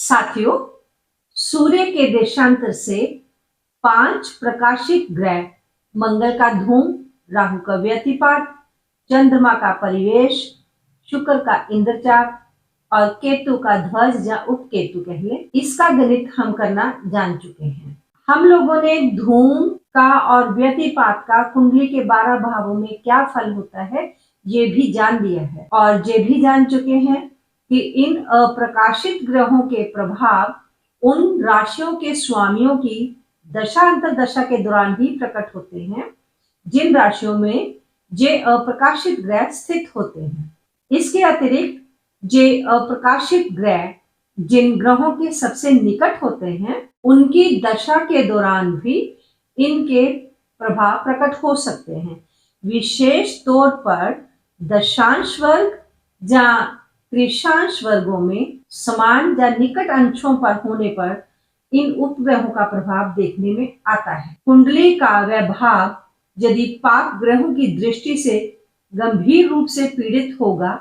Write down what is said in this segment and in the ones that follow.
साथियों, सूर्य के देशांतर से 5 प्रकाशित ग्रह मंगल का धूम, राहु का व्यतिपात, चंद्रमा का परिवेश, शुक्र का इंद्रचाप और केतु का ध्वज या उपकेतु कह ले, इसका गणित हम करना जान चुके हैं। हम लोगों ने धूम का और व्यतिपात का कुंडली के 12 भावों में क्या फल होता है ये भी जान लिया है और ये भी जान चुके हैं कि इन अप्रकाशित ग्रहों के प्रभाव उन राशियों के स्वामियों की दशा अंतरदशा के दौरान ही प्रकट होते हैं जिन राशियों में ये अप्रकाशित ग्रह स्थित होते हैं। इसके अतिरिक्त ये अप्रकाशित ग्रह जिन ग्रहों के सबसे निकट होते हैं उनकी दशा के दौरान भी इनके प्रभाव प्रकट हो सकते हैं। विशेष तौर पर दशांश वर्ग या त्रिशांश वर्गों में समान या निकट अंशों पर होने पर इन उपग्रहों का प्रभाव देखने में आता है। कुंडली का वह भाव यदि पाप ग्रहों की दृष्टि से गंभीर रूप से पीड़ित होगा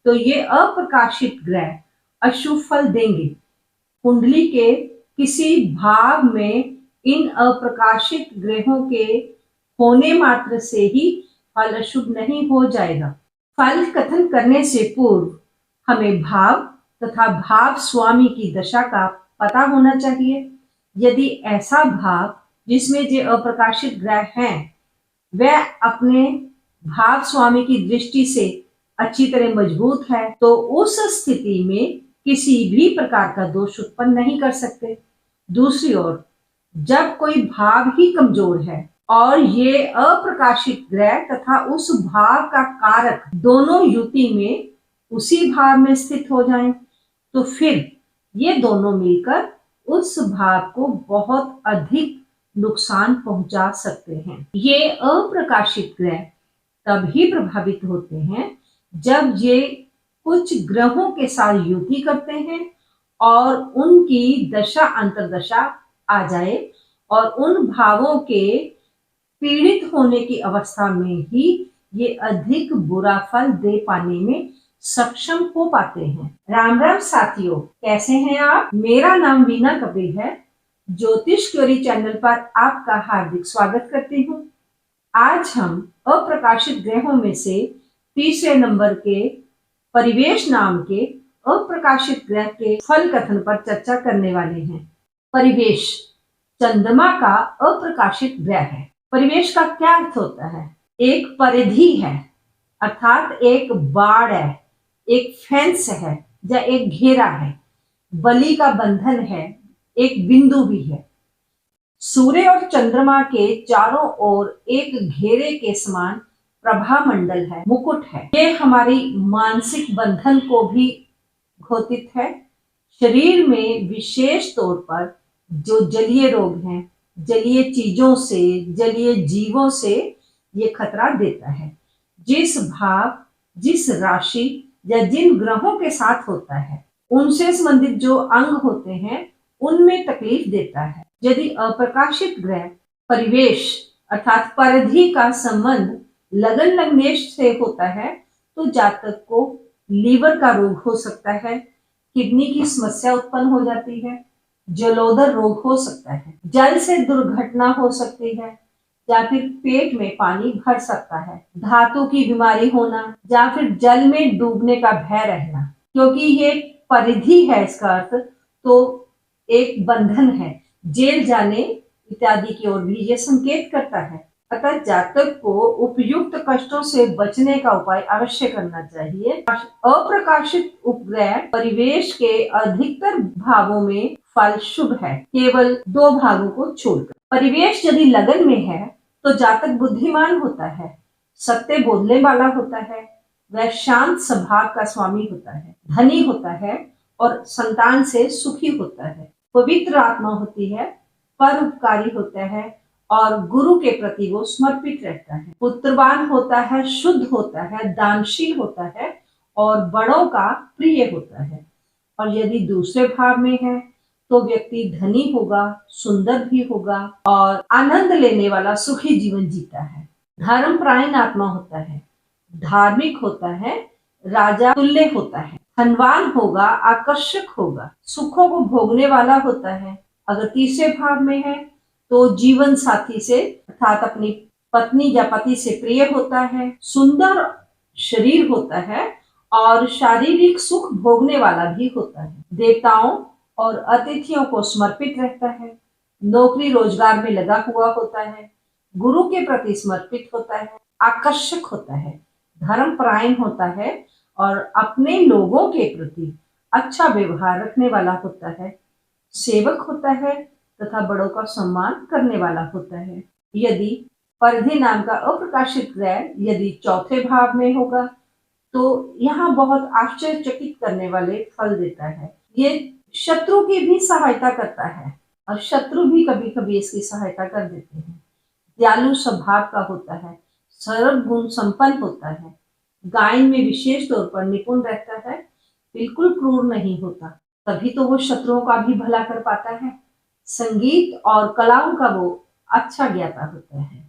तो ये अप्रकाशित ग्रह अशुभ फल देंगे। कुंडली के किसी भाव में इन अप्रकाशित ग्रहों के होने मात्र से ही फल अशुभ नहीं हो जाएगा। फल कथन करने से पूर्व हमें भाव तथा भाव स्वामी की दशा का पता होना चाहिए। यदि ऐसा भाव जिसमें जो अप्रकाशित ग्रह हैं वह अपने भाव स्वामी की दृष्टि से अच्छी तरह मजबूत है तो उस स्थिति में किसी भी प्रकार का दोष उत्पन्न नहीं कर सकते। दूसरी ओर जब कोई भाव ही कमजोर है और ये अप्रकाशित ग्रह तथा उस भाव का कारक दोनों युति में उसी भाव में स्थित हो जाएं तो फिर ये दोनों मिलकर उस भाव को बहुत अधिक नुकसान पहुंचा सकते हैं। ये अप्रकाशित ग्रह तभी प्रभावित होते हैं जब ये कुछ ग्रहों के साथ युति करते हैं और उनकी दशा अंतरदशा आ जाए और उन भावों के पीड़ित होने की अवस्था में ही ये अधिक बुरा फल दे पाने में सक्षम हो पाते हैं। राम राम साथियों, कैसे हैं आप? मेरा नाम वीना कपिल है। ज्योतिष क्यूरी चैनल पर आपका हार्दिक स्वागत करती हूँ। आज हम अप्रकाशित ग्रहों में से तीसरे नंबर के परिवेश नाम के अप्रकाशित ग्रह के फल कथन पर चर्चा करने वाले हैं। परिवेश चंद्रमा का अप्रकाशित ग्रह है। परिवेश का क्या अर्थ होता है? एक परिधि है, अर्थात एक बाड़ है, एक फेंस है या एक घेरा है, बलि का बंधन है, एक बिंदु भी है। सूर्य और चंद्रमा के चारों ओर एक घेरे के समान प्रभा मंडल है, मुकुट है। ये हमारी मानसिक बंधन को भी घोषित है। शरीर में विशेष तौर पर जो जलीय रोग हैं, जलीय चीजों से, जलीय जीवों से ये खतरा देता है। जिस भाव, जिस राशि या जिन ग्रहों के साथ होता है उनसे संबंधित जो अंग होते हैं उनमें तकलीफ देता है। यदि अप्रकाशित ग्रह परिवेश अर्थात परिधि का संबंध लगन लग्नेश से होता है तो जातक को लीवर का रोग हो सकता है, किडनी की समस्या उत्पन्न हो जाती है, जलोदर रोग हो सकता है, जल से दुर्घटना हो सकती है या फिर पेट में पानी भर सकता है, धातु की बीमारी होना या फिर जल में डूबने का भय रहना। क्योंकि ये परिधि है इसका अर्थ तो एक बंधन है, जेल जाने इत्यादि की ओर भी ये संकेत करता है। अतः जातक को उपयुक्त कष्टों से बचने का उपाय अवश्य करना चाहिए। अप्रकाशित उपग्रह परिवेश के अधिकतर भावों में फल शुभ है, केवल 2 भागों को छोड़कर। परिवेश यदि लगन में है तो जातक बुद्धिमान होता है, सत्य बोलने वाला होता है, वह शांत स्वभाव का स्वामी होता है, धनी होता है और संतान से सुखी होता है, पवित्र आत्मा होती है, परोपकारी होता है और गुरु के प्रति वो समर्पित रहता है, पुत्रवान होता है, शुद्ध होता है, दानशील होता है और बड़ों का प्रिय होता है। और यदि दूसरे भाव में है तो व्यक्ति धनी होगा, सुंदर भी होगा और आनंद लेने वाला सुखी जीवन जीता है, धर्मपरायण आत्मा होता है, धार्मिक होता है, राजा तुल्य होता है, धनवान होगा, आकर्षक होगा, सुखों को भोगने वाला होता है। अगर तीसरे भाव में है तो जीवन साथी से अर्थात अपनी पत्नी या पति से प्रिय होता है, सुंदर शरीर होता है और शारीरिक सुख भोगने वाला भी होता है, देवताओं और अतिथियों को समर्पित रहता है, नौकरी रोजगार में लगा हुआ होता है, गुरु के प्रति समर्पित होता है, आकर्षक होता है, धर्मपरायण होता है और अपने लोगों के प्रति अच्छा व्यवहार रखने वाला होता है, सेवक होता है तथा बड़ों का सम्मान करने वाला होता है। यदि परिधि नाम का अप्रकाशित ग्रह यदि चौथे भाव में होगा तो यहाँ बहुत आश्चर्यचकित करने वाले फल देता है। ये शत्रु की भी सहायता करता है और शत्रु भी कभी कभी इसकी सहायता कर देते हैं। दयालु स्वभाव का होता है, सर्व गुण संपन्न होता है, गायन में विशेष तौर पर निपुण रहता है, बिल्कुल क्रूर नहीं होता, तभी तो वो शत्रुओं का भी भला कर पाता है। संगीत और कलाओं का वो अच्छा ज्ञाता होता है।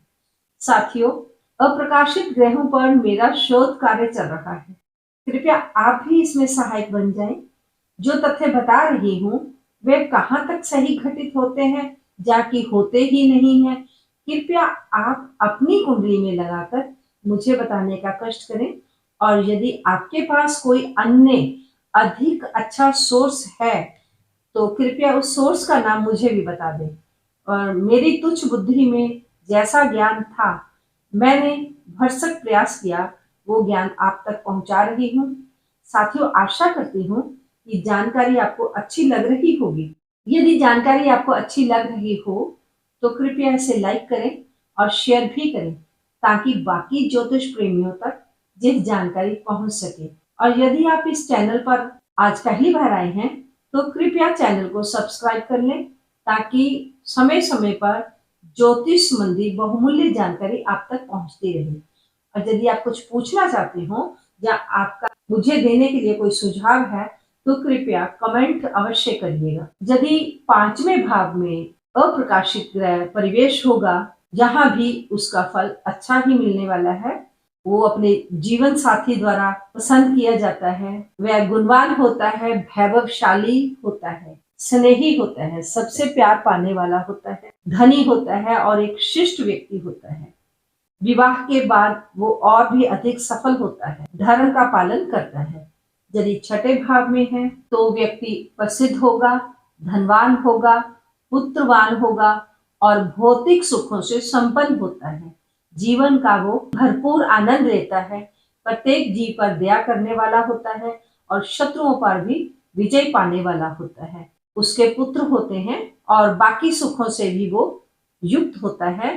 साथियों, अप्रकाशित ग्रहों पर मेरा शोध कार्य चल रहा है, कृपया आप भी इसमें सहायक बन जाएं। जो तथ्य बता रही हूँ वे कहाँ तक सही घटित होते हैं जाकि होते ही नहीं है, कृपया आप अपनी कुंडली में लगाकर मुझे बताने का कष्ट करें। और यदि आपके पास कोई अन्य अधिक अच्छा सोर्स है तो कृपया उस सोर्स का नाम मुझे भी बता दें। और मेरी तुच्छ बुद्धि में जैसा ज्ञान था मैंने भरसक प्रयास किया, वो ज्ञान आप तक पहुंचा रही हूँ। साथियों, आशा करती हूँ कि जानकारी आपको अच्छी लग रही होगी। यदि जानकारी आपको अच्छी लग रही हो तो कृपया इसे लाइक करें और शेयर भी करें ताकि बाकी ज्योतिष प्रेमियों तक यह जानकारी पहुंच सके। और यदि आप इस चैनल पर आज पहली बार आए हैं तो कृपया चैनल को सब्सक्राइब कर लें ताकि समय समय पर ज्योतिष संबंधी बहुमूल्य जानकारी आप तक पहुंचती रहे। और यदि आप कुछ पूछना चाहते हो या आपका मुझे देने के लिए कोई सुझाव है तो कृपया कमेंट अवश्य करिएगा। यदि पांचवें भाव में अप्रकाशित ग्रह परिवेश होगा, यहाँ भी उसका फल अच्छा ही मिलने वाला है। वो अपने जीवन साथी द्वारा पसंद किया जाता है, वह गुणवान होता है, वैभवशाली होता है, स्नेही होता है, सबसे प्यार पाने वाला होता है, धनी होता है और एक शिष्ट व्यक्ति होता है। विवाह के बाद वो और भी अधिक सफल होता है, धर्म का पालन करता है। यदि छठे भाव में है तो व्यक्ति प्रसिद्ध होगा, धनवान होगा, पुत्रवान होगा और भौतिक सुखों से संपन्न होता है। जीवन का वो भरपूर आनंद लेता है, प्रत्येक जीव पर दया करने वाला होता है और शत्रुओं पर भी विजय पाने वाला होता है। उसके पुत्र होते हैं और बाकी सुखों से भी वो युक्त होता है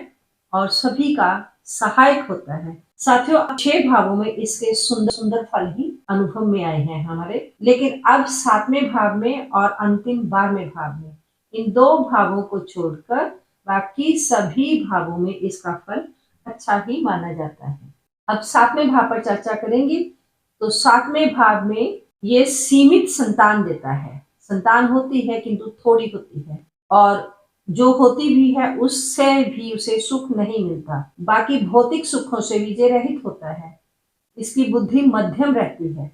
और सभी का सहायक होता है। साथियों, 6 भावों में इसके सुंदर सुंदर फल ही अनुभव में आए हैं हमारे, लेकिन अब 7वें भाव में और अंतिम 12वें भाव में, इन 2 भावों को छोड़कर बाकी सभी भावों में इसका फल अच्छा ही माना जाता है। अब 7वें भाव पर चर्चा करेंगे। तो 7वें भाव में ये सीमित संतान देता है, संतान होती है किंतु थोड़ी होती है और जो होती भी है उससे भी उसे सुख नहीं मिलता, बाकी भौतिक सुखों से विजय रहित होता है। इसकी बुद्धि मध्यम रहती है,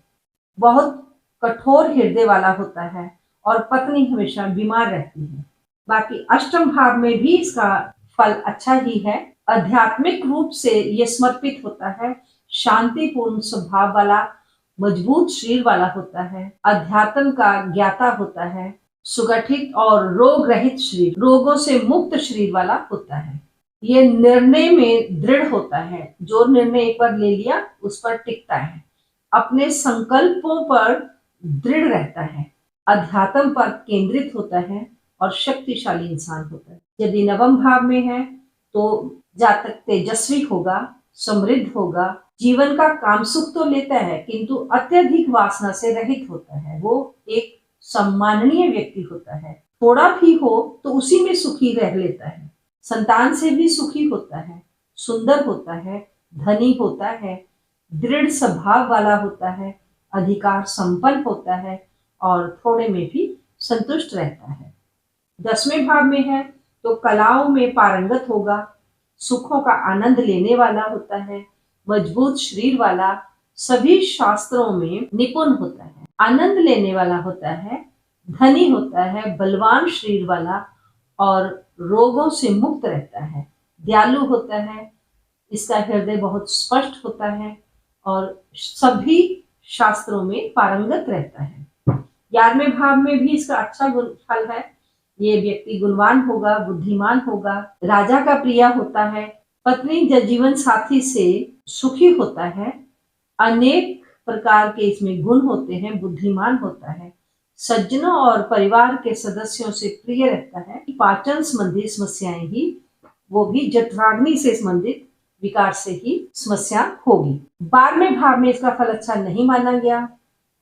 बहुत कठोर हृदय वाला होता है और पत्नी हमेशा बीमार रहती है। बाकी अष्टम भाव में भी इसका फल अच्छा ही है, आध्यात्मिक रूप से ये समर्पित होता है, शांतिपूर्ण स्वभाव वाला, मजबूत शरीर वाला होता है, अध्यात्म का ज्ञाता होता है, सुगठित और रोग रहित शरीर, रोगों से मुक्त शरीर वाला होता है। ये निर्णय में दृढ़ होता है, जो निर्णय एक बार ले लिया उस पर टिकता है, अपने संकल्पों पर दृढ़ रहता है, अध्यात्म पर केंद्रित होता है और शक्तिशाली इंसान होता है। यदि नवम भाव में है तो जातक तेजस्वी होगा, समृद्ध होगा, जीवन का काम सुख तो लेता है किंतु अत्यधिक वासना से रहित होता है। वो एक सम्माननीय व्यक्ति होता है, थोड़ा भी हो तो उसी में सुखी रह लेता है, संतान से भी सुखी होता है, सुंदर होता है, धनी होता है, दृढ़ स्वभाव वाला होता है, अधिकार संपन्न होता है और थोड़े में भी संतुष्ट रहता है। 10वें भाव में है तो कलाओं में पारंगत होगा, सुखों का आनंद लेने वाला होता है, मजबूत शरीर वाला, सभी शास्त्रों में निपुण होता है, आनंद लेने वाला होता है, धनी होता है, बलवान शरीर वाला और रोगों से मुक्त रहता है, दयालु होता है, इसका हृदय बहुत स्पष्ट होता है और सभी शास्त्रों में पारंगत रहता है। 11वें भाव में भी इसका अच्छा गुण फल है। ये व्यक्ति गुणवान होगा, बुद्धिमान होगा, राजा का प्रिय होता है, पत्नी जीवन साथी से सुखी होता है, अनेक प्रकार के इसमें गुण होते हैं, बुद्धिमान होता है, सज्जनों और परिवार के सदस्यों से प्रिय रहता है, पाचन संबंधी समस्याएं ही, वो भी जठराग्नि से संबंधित विकार से ही समस्या होगी। 12वें भाव में इसका फल अच्छा नहीं माना गया।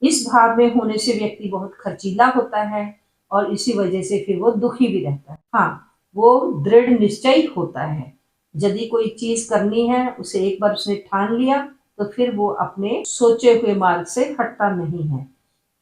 इस भाव में होने से व्यक्ति बहुत खर्चीला होता है और इसी वजह से फिर वो दुखी भी रहता है। हाँ, वो दृढ़ निश्चयी होता है, यदि कोई चीज करनी है उसे एक बार उसने ठान लिया तो फिर वो अपने सोचे हुए मार्ग से हटता नहीं है,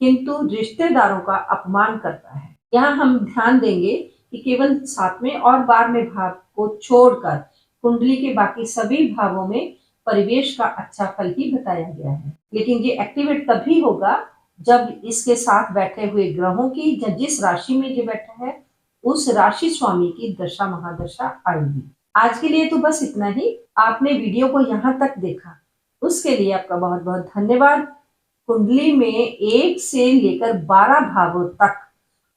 किंतु रिश्तेदारों का अपमान करता है। यहाँ हम ध्यान देंगे कि केवल 7वें और 12वें भाव को छोड़कर कुंडली के बाकी सभी भावों में परिवेश का अच्छा फल ही बताया गया है। लेकिन ये एक्टिवेट तभी होगा जब इसके साथ बैठे हुए ग्रहों की, जिस राशि में ये बैठा है उस राशि स्वामी की दशा महादशा आएगी। आज के लिए तो बस इतना ही। आपने वीडियो को यहाँ तक देखा, उसके लिए आपका बहुत बहुत धन्यवाद। कुंडली में 1 से लेकर 12 भावों तक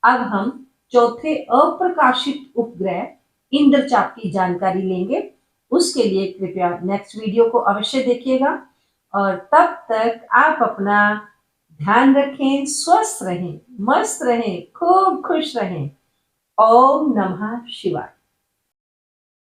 अब हम चौथे अप्रकाशित उपग्रह इंद्रचाप की जानकारी लेंगे। उसके लिए कृपया नेक्स्ट वीडियो को अवश्य देखिएगा और तब तक आप अपना ध्यान रखें, स्वस्थ रहें, मस्त रहें, खूब खुश रहें। ओम नमः शिवाय।